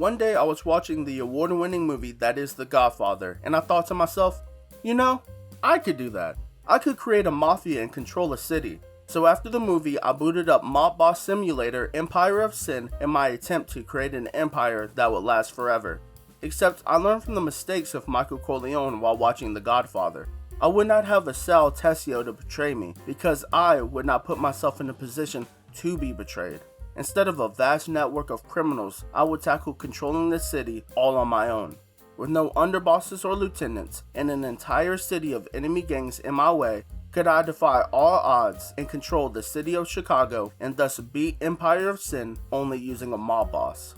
One day I was watching the award-winning movie that is The Godfather, and I thought to myself, you know, I could do that. I could create a mafia and control a city. So after the movie, I booted up Mob Boss Simulator Empire of Sin in my attempt to create an empire that would last forever. Except I learned from the mistakes of Michael Corleone while watching The Godfather. I would not have a Sal Tessio to betray me because I would not put myself in a position to be betrayed. Instead of a vast network of criminals, I would tackle controlling the city all on my own. With no underbosses or lieutenants, and an entire city of enemy gangs in my way, could I defy all odds and control the city of Chicago and thus beat Empire of Sin only using a mob boss.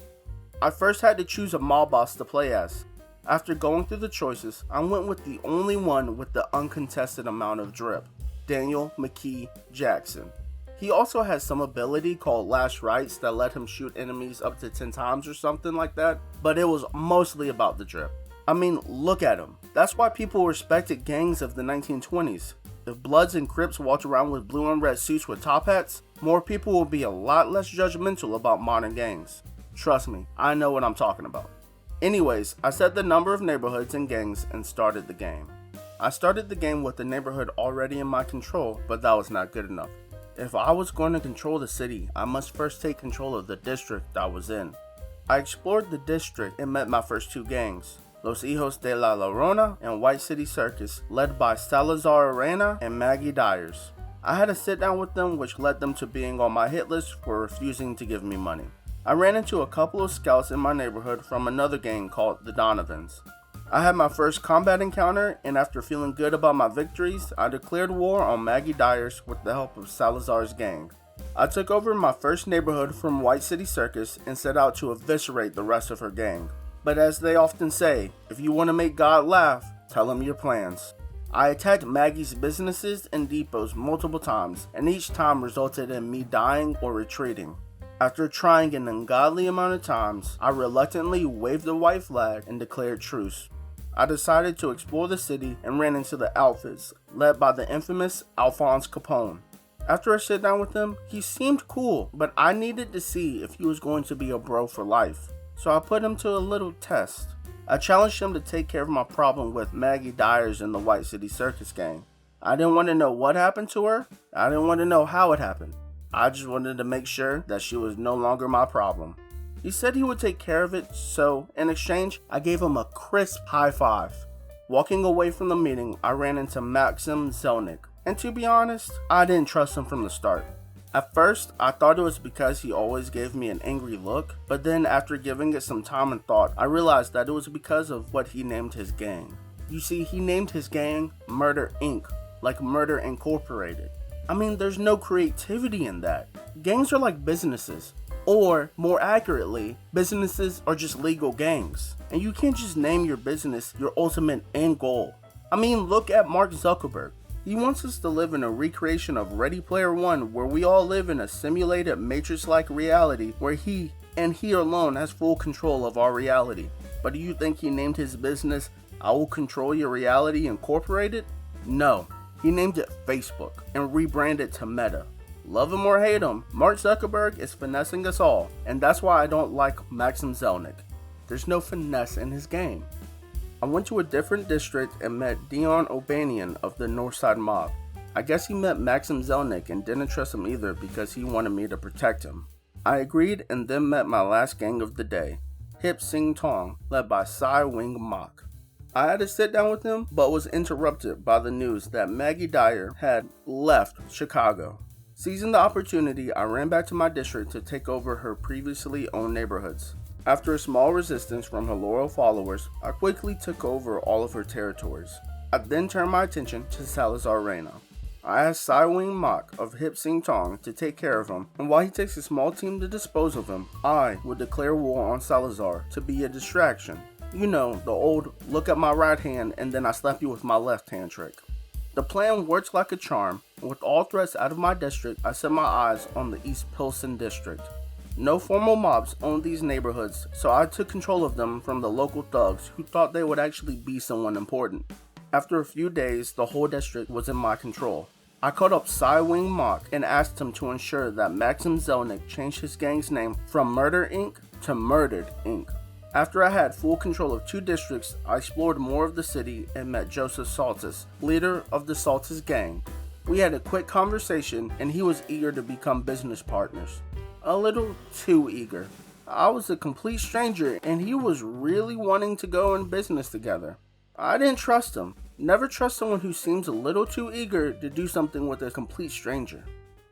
I first had to choose a mob boss to play as. After going through the choices, I went with the only one with the uncontested amount of drip, Daniel McKee Jackson. He also has some ability called Last Rites that let him shoot enemies up to 10 times or something like that, but it was mostly about the drip. I mean, look at him. That's why people respected gangs of the 1920s. If Bloods and Crips walked around with blue and red suits with top hats, more people will be a lot less judgmental about modern gangs. Trust me, I know what I'm talking about. Anyways, I set the number of neighborhoods and gangs and started the game. I started the game with the neighborhood already in my control, but that was not good enough. If I was going to control the city, I must first take control of the district I was in. I explored the district and met my first two gangs, Los Hijos de la Llorona and White City Circus, led by Salazar Arena and Maggie Dyers. I had a sit down with them which led them to being on my hit list for refusing to give me money. I ran into a couple of scouts in my neighborhood from another gang called the Donovans. I had my first combat encounter, and after feeling good about my victories, I declared war on Maggie Dyers with the help of Salazar's gang. I took over my first neighborhood from White City Circus and set out to eviscerate the rest of her gang. But as they often say, if you want to make God laugh, tell him your plans. I attacked Maggie's businesses and depots multiple times, and each time resulted in me dying or retreating. After trying an ungodly amount of times, I reluctantly waved the white flag and declared truce. I decided to explore the city and ran into the Alphas, led by the infamous Alphonse Capone. After a sit down with him, he seemed cool, but I needed to see if he was going to be a bro for life. So I put him to a little test. I challenged him to take care of my problem with Maggie Dyers and the White City Circus gang. I didn't want to know what happened to her. I didn't want to know how it happened. I just wanted to make sure that she was no longer my problem. He said he would take care of it, so in exchange, I gave him a crisp high five. Walking away from the meeting, I ran into Maxim Zelnick, and to be honest, I didn't trust him from the start. At first, I thought it was because he always gave me an angry look, but then after giving it some time and thought, I realized that it was because of what he named his gang. You see, he named his gang Murder Inc., like Murder Incorporated. I mean, there's no creativity in that. Gangs are like businesses. Or, more accurately, businesses are just legal gangs. And you can't just name your business your ultimate end goal. I mean, look at Mark Zuckerberg. He wants us to live in a recreation of Ready Player One where we all live in a simulated Matrix-like reality where he, and he alone, has full control of our reality. But do you think he named his business I Will Control Your Reality Incorporated? No. He named it Facebook and rebranded to Meta. Love him or hate him, Mark Zuckerberg is finessing us all, and that's why I don't like Maxim Zelnick. There's no finesse in his game. I went to a different district and met Dion O'Banian of the Northside Mob. I guess he met Maxim Zelnick and didn't trust him either because he wanted me to protect him. I agreed and then met my last gang of the day, Hip Sing Tong, led by Sai Wing Mok. I had to sit down with him, but was interrupted by the news that Maggie Dyer had left Chicago. Seizing the opportunity, I ran back to my district to take over her previously owned neighborhoods. After a small resistance from her loyal followers, I quickly took over all of her territories. I then turned my attention to Salazar Reyna. I asked Sai Wing Mok of Hip Sing Tong to take care of him, and while he takes a small team to dispose of him, I would declare war on Salazar to be a distraction. You know, the old look at my right hand and then I slap you with my left hand trick. The plan worked like a charm, and with all threats out of my district, I set my eyes on the East Pilsen district. No formal mobs owned these neighborhoods, so I took control of them from the local thugs who thought they would actually be someone important. After a few days, the whole district was in my control. I called up Sai Wing Mok and asked him to ensure that Maxim Zelnick changed his gang's name from Murder Inc. to Murdered Inc. After I had full control of 2 districts, I explored more of the city and met Joseph Saltis, leader of the Saltis gang. We had a quick conversation and he was eager to become business partners. A little too eager. I was a complete stranger and he was really wanting to go in business together. I didn't trust him. Never trust someone who seems a little too eager to do something with a complete stranger.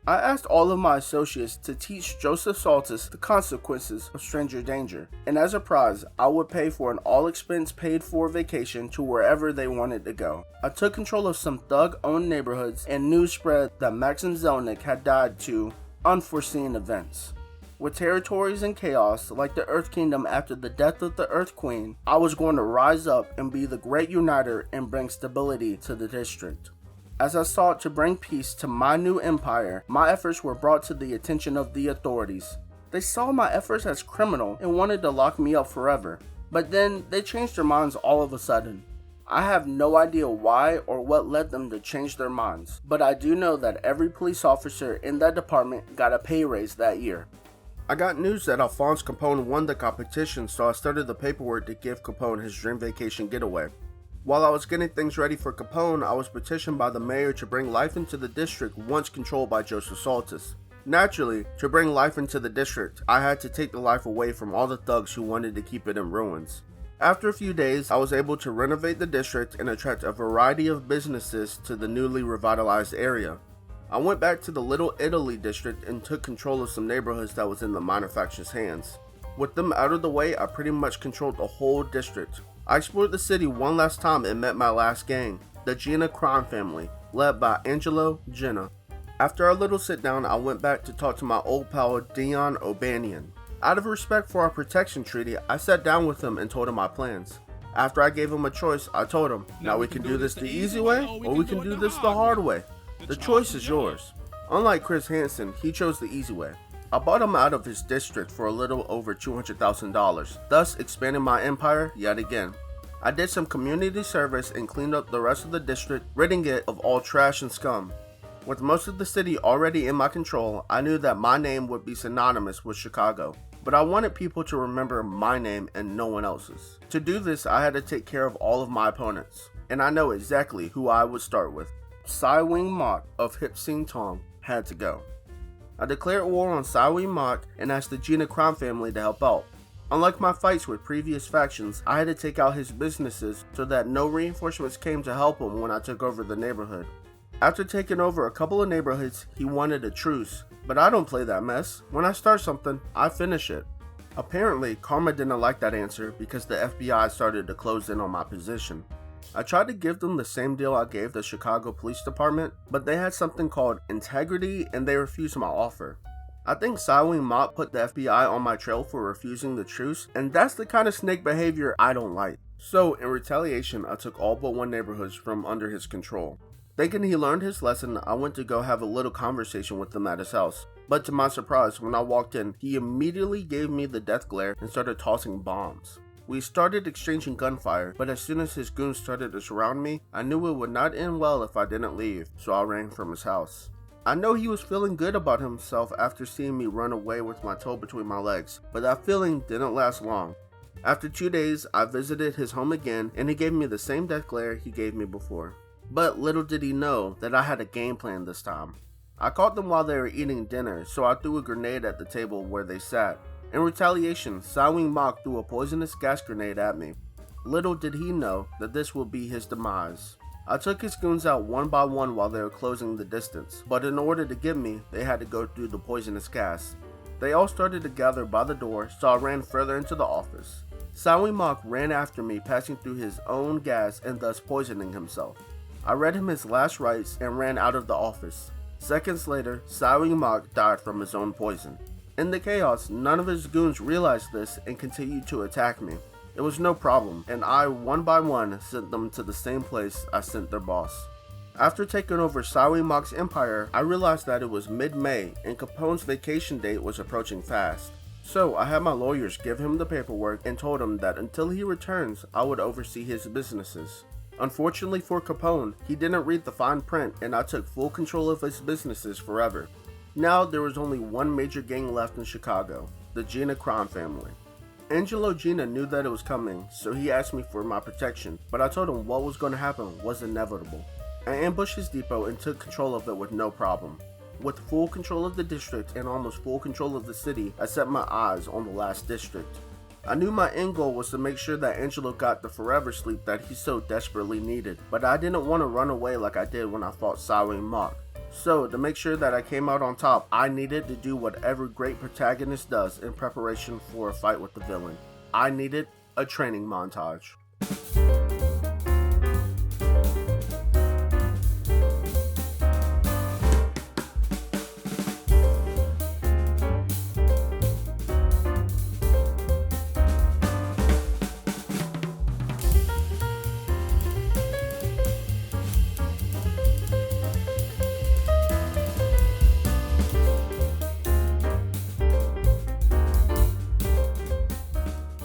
I asked all of my associates to teach Joseph Saltis the consequences of stranger danger, and as a prize, I would pay for an all-expense paid-for vacation to wherever they wanted to go. I took control of some thug-owned neighborhoods, and news spread that Maxim Zelnick had died to unforeseen events. With territories in chaos, like the Earth Kingdom after the death of the Earth Queen, I was going to rise up and be the great uniter and bring stability to the district. As I sought to bring peace to my new empire, my efforts were brought to the attention of the authorities. They saw my efforts as criminal and wanted to lock me up forever, but then they changed their minds all of a sudden. I have no idea why or what led them to change their minds, but I do know that every police officer in that department got a pay raise that year. I got news that Alphonse Capone won the competition, so I started the paperwork to give Capone his dream vacation getaway. While I was getting things ready for Capone, I was petitioned by the mayor to bring life into the district once controlled by Joseph Saltis. Naturally, to bring life into the district, I had to take the life away from all the thugs who wanted to keep it in ruins. After a few days, I was able to renovate the district and attract a variety of businesses to the newly revitalized area. I went back to the Little Italy district and took control of some neighborhoods that was in the minor faction's hands. With them out of the way, I pretty much controlled the whole district. I explored the city one last time and met my last gang, the Gina crime family, led by Angelo Gina. After our little sit down, I went back to talk to my old pal Dion O'Banion. Out of respect for our protection treaty, I sat down with him and told him my plans. After I gave him a choice, I told him, now we can do this the easy way, or we can do this the hard way. The choice is yours. Unlike Chris Hansen, he chose the easy way. I bought him out of his district for a little over $200,000, thus expanding my empire yet again. I did some community service and cleaned up the rest of the district, ridding it of all trash and scum. With most of the city already in my control, I knew that my name would be synonymous with Chicago, but I wanted people to remember my name and no one else's. To do this, I had to take care of all of my opponents, and I know exactly who I would start with. Cy Wing Mok of Hip Sing Tong had to go. I declared war on Cy Wing Mok and asked the Gina crime family to help out. Unlike my fights with previous factions, I had to take out his businesses so that no reinforcements came to help him when I took over the neighborhood. After taking over a couple of neighborhoods, he wanted a truce, but I don't play that mess. When I start something, I finish it. Apparently, Karma didn't like that answer because the FBI started to close in on my position. I tried to give them the same deal I gave the Chicago Police Department, but they had something called integrity and they refused my offer. I think Cy Wing Mok put the FBI on my trail for refusing the truce, and that's the kind of snake behavior I don't like. So, in retaliation, I took all but one neighborhood from under his control. Thinking he learned his lesson, I went to go have a little conversation with him at his house. But to my surprise, when I walked in, he immediately gave me the death glare and started tossing bombs. We started exchanging gunfire, but as soon as his goons started to surround me, I knew it would not end well if I didn't leave, so I ran from his house. I know he was feeling good about himself after seeing me run away with my toe between my legs, but that feeling didn't last long. After 2 days, I visited his home again, and he gave me the same death glare he gave me before. But little did he know that I had a game plan this time. I caught them while they were eating dinner, so I threw a grenade at the table where they sat. In retaliation, Cy Wing Mok threw a poisonous gas grenade at me. Little did he know that this would be his demise. I took his goons out one by one while they were closing the distance, but in order to get me, they had to go through the poisonous gas. They all started to gather by the door, so I ran further into the office. Cy Wing Mok ran after me, passing through his own gas and thus poisoning himself. I read him his last rites and ran out of the office. Seconds later, Cy Wing Mok died from his own poison. In the chaos, none of his goons realized this and continued to attack me. It was no problem, and I, one by one, sent them to the same place I sent their boss. After taking over Cy Wing Mok's empire, I realized that it was mid-May and Capone's vacation date was approaching fast. So I had my lawyers give him the paperwork and told him that until he returns, I would oversee his businesses. Unfortunately for Capone, he didn't read the fine print and I took full control of his businesses forever. Now there was only one major gang left in Chicago, the Gina crime family. Angelo Gina knew that it was coming, so he asked me for my protection, but I told him what was going to happen was inevitable. I ambushed his depot and took control of it with no problem. With full control of the district and almost full control of the city, I set my eyes on the last district. I knew my end goal was to make sure that Angelo got the forever sleep that he so desperately needed, but I didn't want to run away like I did when I fought Sawi and Mach. So, to make sure that I came out on top, I needed to do what every great protagonist does in preparation for a fight with the villain. I needed a training montage.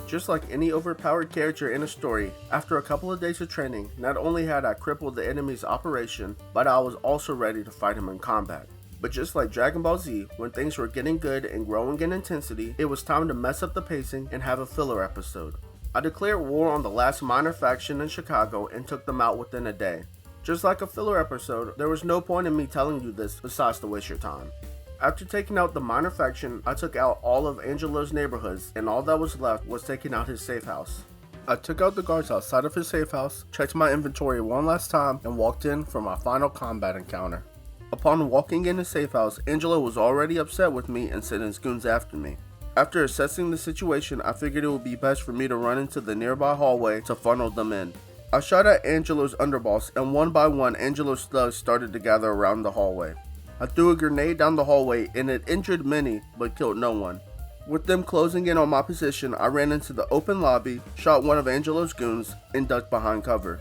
Just like any overpowered character in a story, after a couple of days of training, not only had I crippled the enemy's operation, but I was also ready to fight him in combat. But just like Dragon Ball Z, when things were getting good and growing in intensity, it was time to mess up the pacing and have a filler episode. I declared war on the last minor faction in Chicago and took them out within a day. Just like a filler episode, there was no point in me telling you this besides to waste your time. After taking out the minor faction, I took out all of Angelo's neighborhoods, and all that was left was taking out his safe house. I took out the guards outside of his safe house, checked my inventory one last time, and walked in for my final combat encounter. Upon walking in his safe house, Angelo was already upset with me and sent his goons after me. After assessing the situation, I figured it would be best for me to run into the nearby hallway to funnel them in. I shot at Angelo's underboss, and one by one Angelo's thugs started to gather around the hallway. I threw a grenade down the hallway and it injured many, but killed no one. With them closing in on my position, I ran into the open lobby, shot one of Angelo's goons, and ducked behind cover.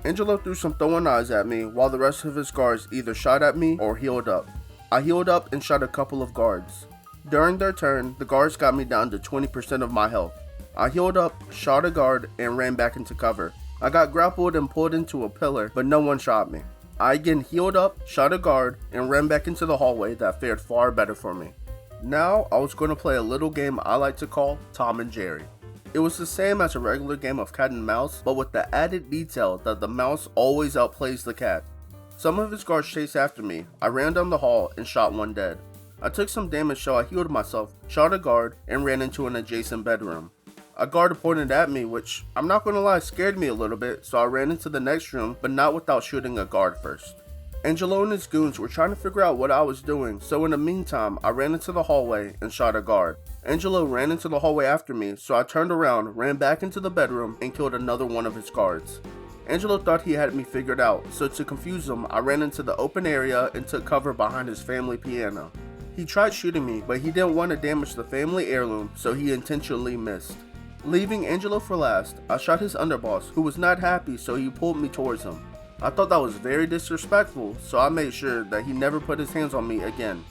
Angelo threw some throwing knives at me, while the rest of his guards either shot at me or healed up. I healed up and shot a couple of guards. During their turn, the guards got me down to 20% of my health. I healed up, shot a guard, and ran back into cover. I got grappled and pulled into a pillar, but no one shot me. I again healed up, shot a guard, and ran back into the hallway that fared far better for me. Now, I was going to play a little game I like to call Tom and Jerry. It was the same as a regular game of cat and mouse, but with the added detail that the mouse always outplays the cat. Some of his guards chased after me. I ran down the hall and shot one dead. I took some damage, so I healed myself, shot a guard, and ran into an adjacent bedroom. A guard pointed at me, which, I'm not gonna lie, scared me a little bit, so I ran into the next room, but not without shooting a guard first. Angelo and his goons were trying to figure out what I was doing, so in the meantime, I ran into the hallway and shot a guard. Angelo ran into the hallway after me, so I turned around, ran back into the bedroom, and killed another one of his guards. Angelo thought he had me figured out, so to confuse him, I ran into the open area and took cover behind his family piano. He tried shooting me, but he didn't want to damage the family heirloom, so he intentionally missed. Leaving Angelo for last, I shot his underboss, who was not happy, so he pulled me towards him. I thought that was very disrespectful, so I made sure that he never put his hands on me again.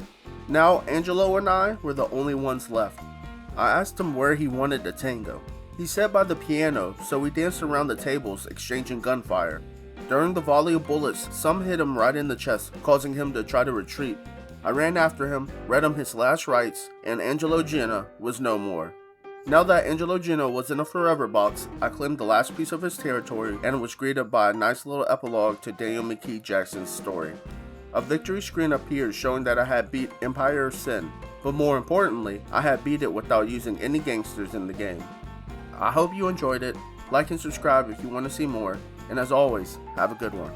Now, Angelo and I were the only ones left. I asked him where he wanted to tango. He said by the piano, so we danced around the tables, exchanging gunfire. During the volley of bullets, some hit him right in the chest, causing him to try to retreat. I ran after him, read him his last rites, and Angelo Gina was no more. Now that Angelo Gino was in a forever box, I claimed the last piece of his territory and was greeted by a nice little epilogue to Daniel McKee Jackson's story. A victory screen appeared showing that I had beat Empire of Sin, but more importantly, I had beat it without using any gangsters in the game. I hope you enjoyed it. Like and subscribe if you want to see more, and as always, have a good one.